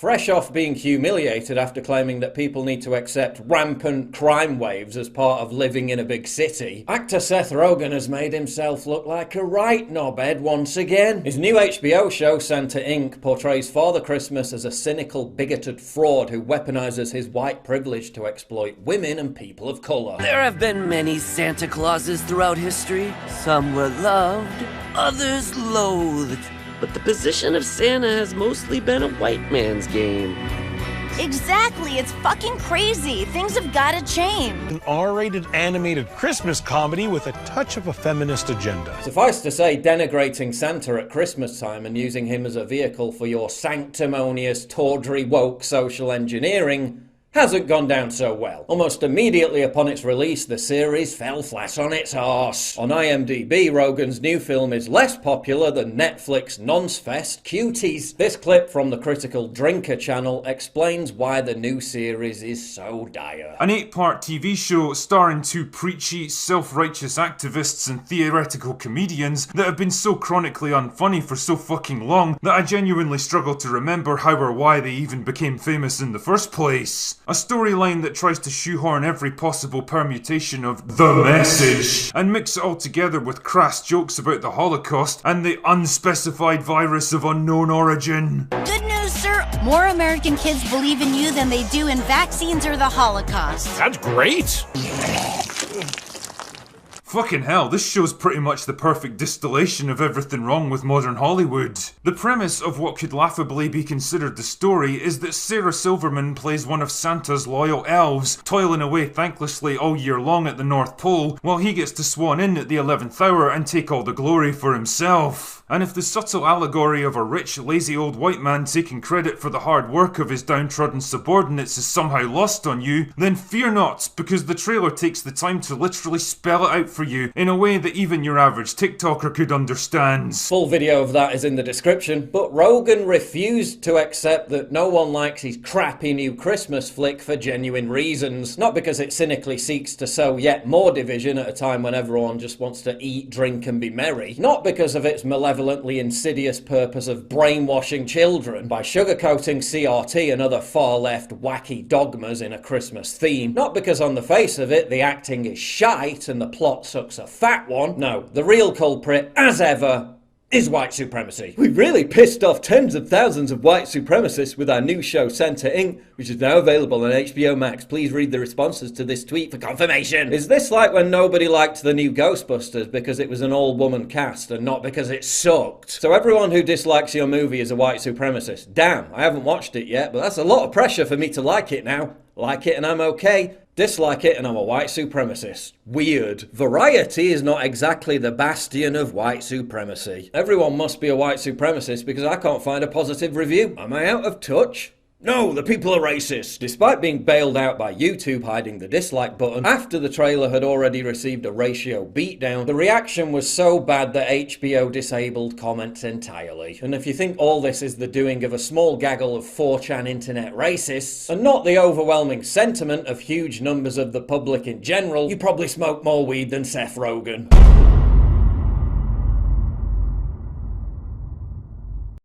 Fresh off being humiliated after claiming that people need to accept rampant crime waves as part of living in a big city, actor Seth Rogen has made himself look like a right knobhead once again. His new HBO show, Santa Inc., portrays Father Christmas as a cynical, bigoted fraud who weaponizes his white privilege to exploit women and people of color. There have been many Santa Clauses throughout history. Some were loved, others loathed. But the position of Santa has mostly been a white man's game. Exactly, it's fucking crazy. Things have gotta change. An R-rated animated Christmas comedy with a touch of a feminist agenda. Suffice to say, denigrating Santa at Christmas time and using him as a vehicle for your sanctimonious, tawdry, woke social engineering hasn't gone down so well. Almost immediately upon its release, the series fell flat on its arse. On IMDb, Rogen's new film is less popular than Netflix nonce-fest Cuties. This clip from the Critical Drinker channel explains why the new series is so dire. An 8-part TV show starring two preachy, self-righteous activists and theoretical comedians that have been so chronically unfunny for so fucking long that I genuinely struggle to remember how or why they even became famous in the first place. A storyline that tries to shoehorn every possible permutation of the message and mix it all together with crass jokes about the Holocaust and the unspecified virus of unknown origin. Good news, sir. More American kids believe in you than they do in vaccines or the Holocaust. That's great! Fucking hell, this show's pretty much the perfect distillation of everything wrong with modern Hollywood. The premise of what could laughably be considered the story is that Sarah Silverman plays one of Santa's loyal elves, toiling away thanklessly all year long at the North Pole, while he gets to swan in at the 11th hour and take all the glory for himself. And if the subtle allegory of a rich, lazy old white man taking credit for the hard work of his downtrodden subordinates is somehow lost on you, then fear not, because the trailer takes the time to literally spell it out for you in a way that even your average TikToker could understand. Full video of that is in the description, but Rogen refused to accept that no one likes his crappy new Christmas flick for genuine reasons. Not because it cynically seeks to sow yet more division at a time when everyone just wants to eat, drink and be merry. Not because of its malevolently insidious purpose of brainwashing children by sugarcoating CRT and other far-left wacky dogmas in a Christmas theme. Not because on the face of it the acting is shite and the plot sucks a fat one. No, the real culprit, as ever, is white supremacy. We've really pissed off tens of thousands of white supremacists with our new show Santa Inc., which is now available on HBO Max. Please read the responses to this tweet for confirmation. Is this like when nobody liked the new Ghostbusters because it was an all-woman cast and not because it sucked? So everyone who dislikes your movie is a white supremacist. Damn, I haven't watched it yet, but that's a lot of pressure for me to like it now. Like it and I'm okay. Dislike it and I'm a white supremacist. Weird. Variety is not exactly the bastion of white supremacy. Everyone must be a white supremacist because I can't find a positive review. Am I out of touch? No, the people are racist. Despite being bailed out by YouTube hiding the dislike button, after the trailer had already received a ratio beatdown, the reaction was so bad that HBO disabled comments entirely. And if you think all this is the doing of a small gaggle of 4chan internet racists, and not the overwhelming sentiment of huge numbers of the public in general, you probably smoke more weed than Seth Rogen.